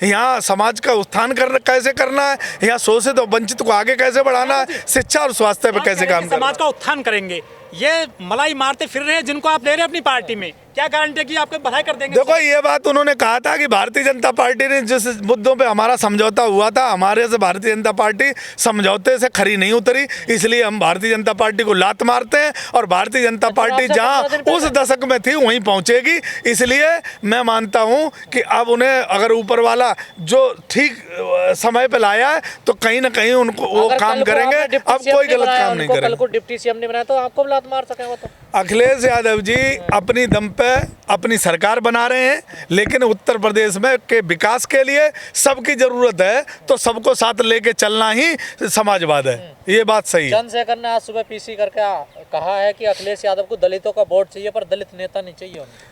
यहाँ समाज का उत्थान कैसे करना है, यहाँ शोषित और वंचित को आगे कैसे बढ़ाना है, शिक्षा और स्वास्थ्य पर कैसे काम करना है। समाज का उत्थान करेंगे, ये मलाई मारते फिर रहे हैं जिनको आप ले रहे हैं अपनी पार्टी में, क्या गारंटी है कि आपको भलाई कर देंगे? देखो ये बात उन्होंने कहा था कि भारतीय जनता पार्टी ने जिस मुद्दों पे हमारा समझौता हुआ था, हमारे से भारतीय जनता पार्टी समझौते से खरी नहीं उतरी, इसलिए हम भारतीय जनता पार्टी को लात मारते हैं और भारतीय जनता पार्टी जहां उस दशक में थी वहीं पहुंचेगी। इसलिए मैं मानता हूं कि अब उन्हें अगर ऊपर वाला जो ठीक समय पे लाया है तो कहीं ना कहीं उनको वो काम करेंगे, अब कोई गलत काम नहीं करेंगे। कल को डिप्टी सीएम ने बनाया तो आपको लात मार सके वो तो? अखिलेश यादव जी अपनी दम पे अपनी सरकार बना रहे हैं, लेकिन उत्तर प्रदेश में के विकास के लिए सबकी जरूरत है, तो सबको साथ लेके चलना ही समाजवाद है। ये बात सही है। चंद्रशेखर ने आज सुबह पीसी करके कहा है कि अखिलेश यादव को दलितों का वोट चाहिए पर दलित नेता नहीं चाहिए उन्हें।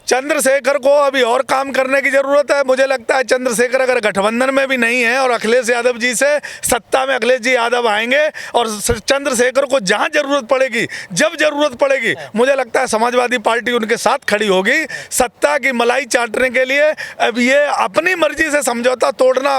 चंद्रशेखर को अभी और काम करने की जरूरत है। मुझे लगता है चंद्रशेखर अगर गठबंधन में भी नहीं है और अखिलेश यादव जी से सत्ता में अखिलेश जी यादव आएंगे और चंद्रशेखर को जहां जरूरत पड़ेगी, जब जरूरत पड़ेगी, मुझे लगता है समाजवादी पार्टी उनके साथ खड़ी होगी। सत्ता की मलाई चाटने के लिए अब ये अपनी मर्जी से समझौता तोड़ना,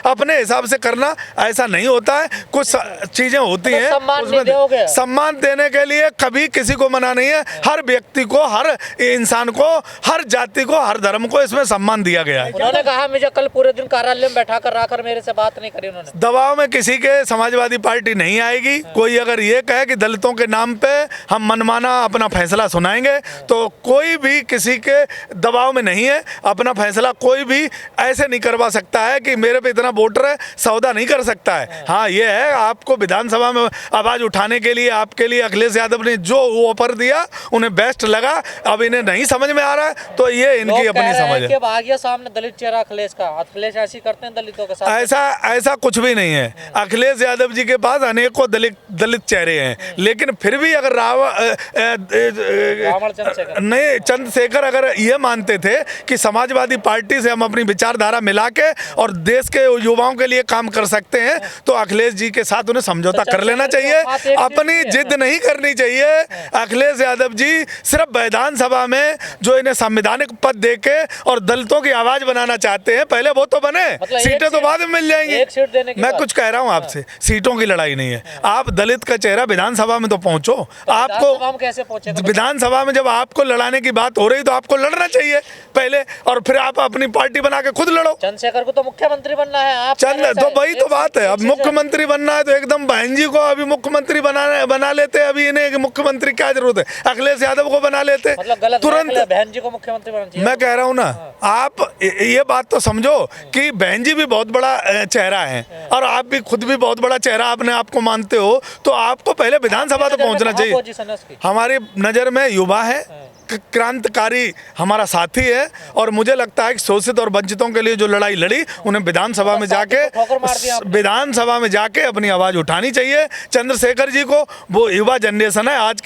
अपने हिसाब से करना ऐसा नहीं होता है। कुछ चीजें होती हैं उसमें सम्मान देने के लिए कभी किसी को मना नहीं है। हर व्यक्ति को, हर इंसान को, हर जाति को, हर धर्म को इसमें सम्मान दिया गया है। उन्होंने कहा मुझे कल पूरे दिन कार्यालय में बैठा कर रखकर मेरे से बात नहीं करी उन्होंने। दबाव में किसी के समाजवादी पार्टी नहीं आएगी। कोई अगर ये कहे कि दलितों के नाम पे हम मनमाना अपना फैसला सुनाएंगे तो कोई भी किसी के दबाव में नहीं है। अपना फैसला कोई भी ऐसे नहीं करवा सकता है कि मेरे पे इतना वोटर है, सौदा नहीं कर सकता है। हाँ ये है, आपको विधानसभा में आवाज उठाने के लिए आपके लिए अखिलेश यादव ने जो ऑफर दिया उन्हें बेस्ट लगा। अब इन्हें नहीं समझ में आ रहा है तो ये इनकी अपनी समझ है। आ गया सामने दलित चेहरा अखिलेश का। अखिलेश ऐसी करते हैं दलितों के साथ? ऐसा कुछ भी नहीं है। अखिलेश यादव जी के पास अनेकों दलित चेहरे हैं, लेकिन फिर भी अगर नहीं चंद्रशेखर अगर ये मानते थे कि समाजवादी पार्टी से हम अपनी विचारधारा मिला के और देश के युवाओं के लिए काम कर सकते हैं तो अखिलेश जी के साथ उन्हें समझौता कर लेना चाहिए। अपनी जिद नहीं करनी चाहिए। अखिलेश यादव जी सिर्फ विधानसभा में जो इन्हें संवैधानिक पद देके और दलितों की आवाज बनाना चाहते हैं, पहले वो तो बने, सीटें तो बाद में मिल जाएंगी। मैं कुछ कह रहा हूं आपसे, सीटों की लड़ाई नहीं है। आप दलित का चेहरा विधानसभा में तो पहुंचो। आपको कैसे पहुंचे? विधानसभा में जब आपको लड़ाने की बात हो रही तो आपको लड़ना चाहिए पहले, और फिर आप अपनी पार्टी बना के खुद लड़ो। चंद्रशेखर को तो मुख्यमंत्री बनना है। आप तो वही तो बात है। अब मुख्यमंत्री बनना है तो एकदम बहन जी को अभी मुख्यमंत्री बना लेते। अभी इन्हें मुख्यमंत्री क्या जरूरत है, अखिलेश यादव को बना लेते तुरंत। बहन जी को मुख्यमंत्री बनना चाहिए। मैं कह रहा हूँ ना, आप ये बात तो समझो कि बहन जी भी बहुत बड़ा चेहरा है और आप भी खुद भी बहुत बड़ा चेहरा अपने आप को मानते हो, तो आपको पहले विधानसभा तो पहुंचना चाहिए। हमारी नजर में युवा है, क्रांतिकारी हमारा साथी है और मुझे लगता है कि शोषित और वंचितों के लिए जो लड़ाई लड़ी उन्हें विधानसभा में जाके अपनी आवाज उठानी चाहिए। चंद्रशेखर जी को, वो युवा जनरेशन है, आज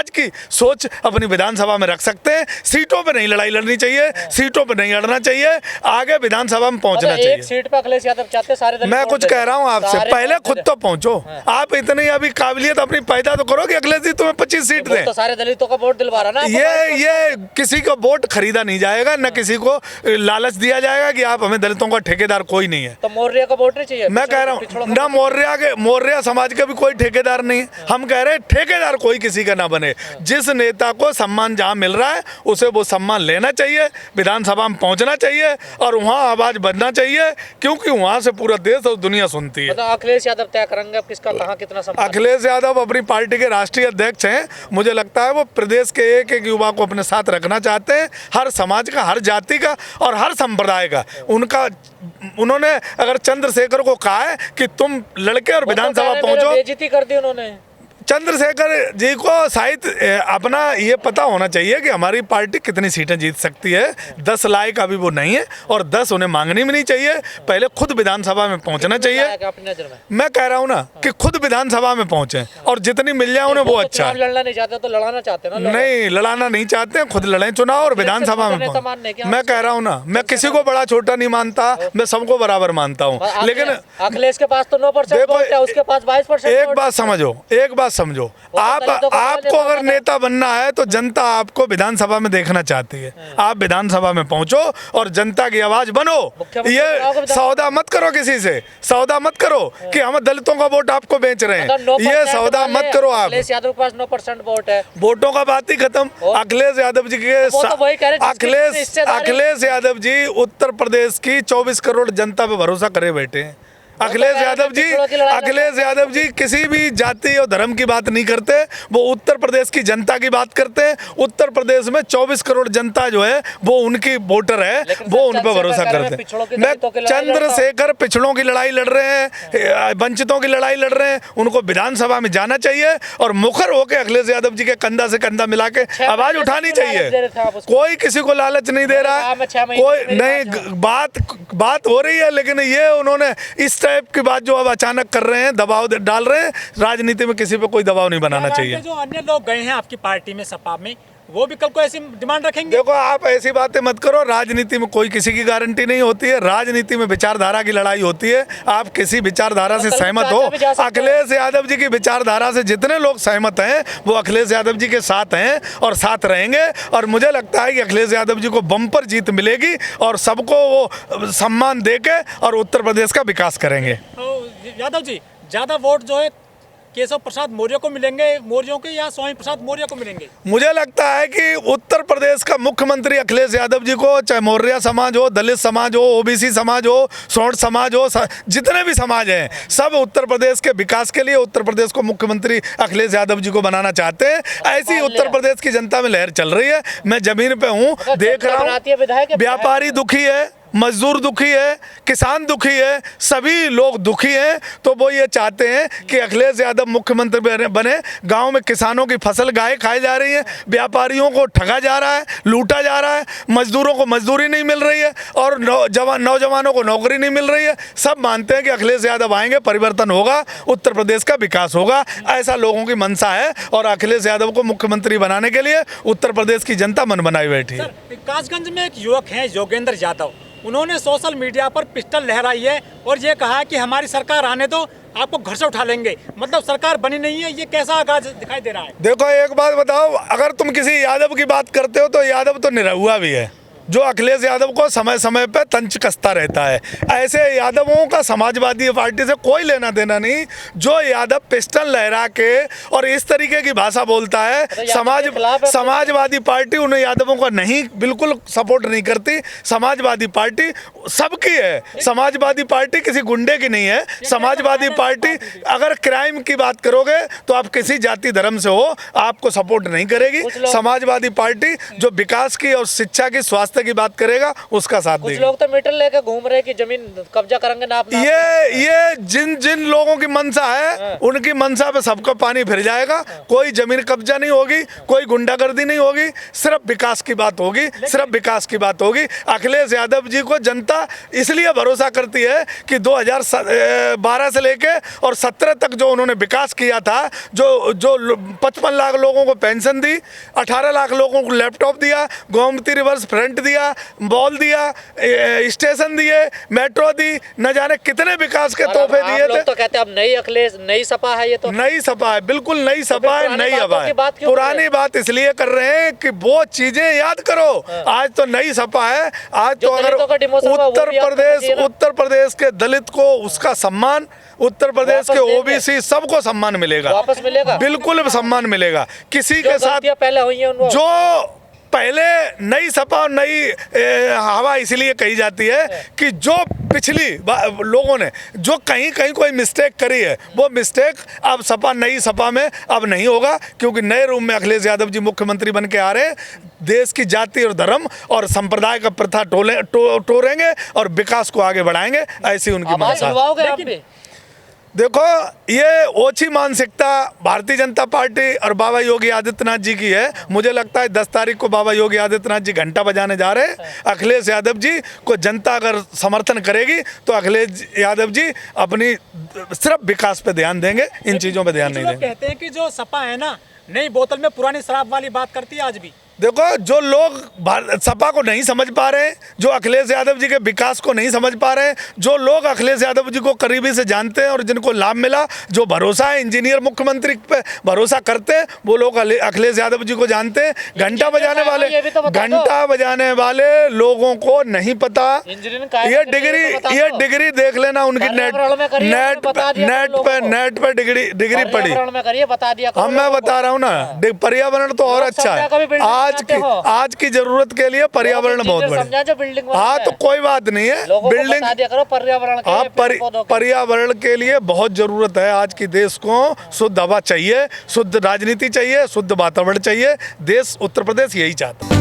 की सोच अपनी विधानसभा में रख सकते हैं। सीटों पे नहीं लड़ाई लड़नी चाहिए, सीटों पे नहीं लड़ना चाहिए, आगे विधानसभा में पहुंचना चाहिए। एक सीट पे अखिलेश यादव चाहते सारे। मैं कुछ कह रहा हूँ आपसे, पहले खुद तो पहुंचो। आप इतनी अभी काबिलियत अपनी पैदा तो करो कि अखिलेश जी तुम्हें 25 सीट दें। तो सारे दलितों का वोट दिलवा रहा ना। ये किसी को वोट खरीदा नहीं जाएगा, न किसी को लालच दिया जाएगा कि आप हमें दलितों का ठेकेदार कोई नहीं है। तो मौर्य का वोट नहीं चाहिए? मैं कह रहा हूँ ना, मौर्य समाज का भी कोई ठेकेदार नहीं है। हम कह रहे हैं ठेकेदार कोई किसी का ना बने। जिस नेता को सम्मान जहाँ मिल रहा है उसे वो सम्मान लेना चाहिए, विधानसभा में पहुंचना चाहिए और वहाँ आवाज बनना चाहिए, क्योंकि वहाँ से पूरा देश और दुनिया सुनती है। अखिलेश यादव तय करेंगे किसका कहाँ कितना सम्मान? अखिलेश यादव अपनी पार्टी के राष्ट्रीय अध्यक्ष हैं। मुझे लगता है वो प्रदेश के एक एक युवा को अपने साथ रखना चाहते हैं, हर समाज का, हर जाति का और हर संप्रदाय का। उन्होंने अगर चंद्रशेखर को कहा है कि तुम लड़के और विधानसभा पहुंचो, बेइज्जती कर दी उन्होंने। चंद्रशेखर जी को शायद अपना ये पता होना चाहिए कि हमारी पार्टी कितनी सीटें जीत सकती है। 10 लायक अभी वो नहीं है और 10 उन्हें मांगनी भी नहीं चाहिए। पहले खुद विधानसभा में पहुंचना चाहिए। मैं कह रहा हूँ ना कि खुद विधानसभा में पहुंचे और जितनी मिल जाए उन्हें वो अच्छा है। लड़ना नहीं चाहते तो लड़ाना चाहते ना? नहीं, लड़ाना नहीं चाहते हैं, खुद लड़ें चुनाव और विधानसभा में। मैं कह रहा हूँ ना, मैं किसी को बड़ा छोटा नहीं मानता, मैं सबको बराबर मानता हूँ। लेकिन अखिलेश के पास तो 9% वोट है, उसके पास 22%। एक बात समझो, दलितों का आपको अगर नेता बनना है तो जनता आपको विधानसभा में देखना चाहती है। आप विधानसभा में पहुंचो और जनता की आवाज बनो। ये सौदा मत करो, किसी से सौदा मत करो कि हम दलितों का वोट आपको बेच रहे हैं, ये सौदा मत करो। आप अखिलेश यादव के पास 9% वोट है, वोटों का बात ही खत्म। अखिलेश यादव जी के वो तो वही कह रहे हैं जिसकी हिस्सेदारी- अखिलेश यादव जी उत्तर प्रदेश की 24 करोड़ जनता पे भरोसा करे बैठे हैं। अखिलेश यादव जी किसी भी जाति और धर्म की बात नहीं करते, वो उत्तर प्रदेश की जनता की बात करते हैं। उत्तर प्रदेश में 24 करोड़ जनता जो है वो उनकी वोटर है, वो उन पर भरोसा करते हैं। मैं चंद्रशेखर पिछड़ों की लड़ाई लड़ रहे हैं, वंचितों की लड़ाई लड़ रहे हैं, उनको विधानसभा में जाना चाहिए और मुखर होकर अखिलेश यादव जी के कंधा से कंधा मिला के आवाज उठानी चाहिए। कोई किसी को लालच नहीं दे रहा, कोई नहीं, बात हो रही है, लेकिन ये उन्होंने इस टाइप की बात जो अब अचानक कर रहे हैं, दबाव डाल रहे हैं। राजनीति में किसी पे कोई दबाव नहीं बनाना चाहिए। जो अन्य लोग गए हैं आपकी पार्टी में सपा में, वो भी कल को ऐसी डिमांड रखेंगे? देखो, आप ऐसी बातें मत करो। राजनीति में कोई किसी की गारंटी नहीं होती है। राजनीति में विचारधारा की लड़ाई होती है। आप किसी विचारधारा से सहमत हो, अखिलेश यादव जी की विचारधारा से जितने लोग सहमत हैं वो अखिलेश यादव जी के साथ हैं और साथ रहेंगे। और मुझे लगता है कि अखिलेश यादव जी को बम्पर जीत मिलेगी और सबको वो सम्मान देके और उत्तर प्रदेश का विकास करेंगे। तो यादव जी, ज्यादा वोट जो है केशव प्रसाद मौर्य को मिलेंगे, मौर्यों के, या स्वामी प्रसाद मौर्य को मिलेंगे? मुझे लगता है कि उत्तर प्रदेश का मुख्यमंत्री अखिलेश यादव जी को, चाहे मौर्य समाज हो, दलित समाज हो, ओबीसी समाज हो, सोंठ समाज हो, जितने भी समाज हैं, सब उत्तर प्रदेश के विकास के लिए उत्तर प्रदेश को मुख्यमंत्री अखिलेश यादव जी को बनाना चाहते हैं। ऐसी उत्तर प्रदेश की जनता में लहर चल रही है। मैं जमीन पे हूँ, देख रहा हूँ, व्यापारी दुखी है, मजदूर दुखी है, किसान दुखी है, सभी लोग दुखी हैं। तो वो ये चाहते हैं कि अखिलेश यादव मुख्यमंत्री बने। गांव में किसानों की फसल गाय खाई जा रही है, व्यापारियों को ठगा जा रहा है, लूटा जा रहा है, मजदूरों को मजदूरी नहीं मिल रही है और नौजवानों को नौकरी नहीं मिल रही है। सब मानते हैं कि अखिलेश यादव आएंगे, परिवर्तन होगा, उत्तर प्रदेश का विकास होगा। ऐसा लोगों की मंशा है और अखिलेश यादव को मुख्यमंत्री बनाने के लिए उत्तर प्रदेश की जनता मन बनाई बैठी है। कासगंज में एक युवक है योगेंद्र यादव, उन्होंने सोशल मीडिया पर पिस्टल लहराई है और ये कहा है कि हमारी सरकार आने दो, आपको घर से उठा लेंगे। मतलब सरकार बनी नहीं है, ये कैसा आगाज दिखाई दे रहा है? देखो, एक बात बताओ, अगर तुम किसी यादव की बात करते हो तो यादव तो निरहुआ भी है, जो अखिलेश यादव को समय समय पर तंज कसता रहता है। ऐसे यादवों का समाजवादी पार्टी से कोई लेना देना नहीं। जो यादव पिस्टल लहरा के और इस तरीके की भाषा बोलता है, समाजवादी पार्टी उन यादवों का नहीं, बिल्कुल सपोर्ट नहीं करती। समाजवादी पार्टी सबकी है, समाजवादी पार्टी किसी गुंडे की नहीं है। समाजवादी पार्टी अगर क्राइम की बात करोगे तो आप किसी जाति धर्म से हो, आपको सपोर्ट नहीं करेगी। समाजवादी पार्टी जो विकास की और शिक्षा की, स्वास्थ्य की बात करेगा, उसका साथ देगा। कुछ लोग तो मीटर लेके घूम रहे कि जमीन कब्जा करेंगे ना अपना। ये जिन लोगों की मंशा है, उनकी मंशा पे सबका पानी फिर जाएगा। कोई जमीन कब्जा नहीं होगी, कोई गुंडागर्दी नहीं होगी, सिर्फ विकास की बात होगी, सिर्फ विकास की बात होगी। अखिलेश यादव जी को जनता इसलिए भरोसा करती है कि 2012 से लेके और 17 तक जो उन्होंने विकास किया था, जो 55 लाख लोगों को पेंशन दी, 18 लाख लोगों को लैपटॉप दिया, गोमती रिवर्स फ्रंट दिया, बॉल दिया, स्टेशन दिए, मेट्रो दी, न जाने कितने विकास के तोहफे दिए थे। तो कहते हैं अब नई अखिलेश, नई सपा है, ये तो नई सपा है, बिल्कुल नई सपा है, नई हवा है। पुरानी बात इसलिए कर रहे हैं कि वो चीजें याद करो। आज तो नई सपा है। आज तो अगर उत्तर प्रदेश के दलित को उसका सम्मान, उत्तर प्रदेश के ओबीसी सबको सम्मान मिलेगा, वापस मिलेगा, बिल्कुल सम्मान मिलेगा। किसी के साथ पहले हुई है जो पहले नई सपा और नई हवा इसलिए कही जाती है कि जो पिछली लोगों ने जो कहीं कोई मिस्टेक करी है, वो मिस्टेक अब सपा, नई सपा में अब नहीं होगा, क्योंकि नए रूप में अखिलेश यादव जी मुख्यमंत्री बन के आ रहे हैं। देश की जाति और धर्म और संप्रदाय का प्रथा टोरेंगे और विकास को आगे बढ़ाएंगे, ऐसी उनकी मंशा है। देखो, ये ओछी मानसिकता भारतीय जनता पार्टी और बाबा योगी आदित्यनाथ जी की है। मुझे लगता है 10 तारीख को बाबा योगी आदित्यनाथ जी घंटा बजाने जा रहे हैं। अखिलेश यादव जी को जनता अगर समर्थन करेगी तो अखिलेश यादव जी अपनी सिर्फ विकास पे ध्यान देंगे, इन चीज़ों पे ध्यान नहीं देंगे। कहते हैं कि जो सपा है ना, नई बोतल में पुरानी शराब वाली बात करती है आज भी। देखो, जो लोग सपा को नहीं समझ पा रहे हैं, जो अखिलेश यादव जी के विकास को नहीं समझ पा रहे हैं, जो लोग अखिलेश यादव जी को करीबी से जानते हैं और जिनको लाभ मिला, जो भरोसा है इंजीनियर मुख्यमंत्री पे भरोसा करते हैं, वो लोग अखिलेश यादव जी को जानते हैं। घंटा बजाने वाले लोगों को नहीं पता। ये डिग्री देख लेना उनकी, नेट पे डिग्री पड़ी। हम मैं बता रहा हूँ ना, पर्यावरण तो और अच्छा है। आज की जरूरत के लिए पर्यावरण बहुत बड़ा। हाँ, तो कोई बात नहीं है, बिल्डिंग पर्यावरण के लिए बहुत जरूरत है। आज की देश को शुद्ध हवा चाहिए, शुद्ध राजनीति चाहिए, शुद्ध वातावरण चाहिए। देश उत्तर प्रदेश यही चाहता है।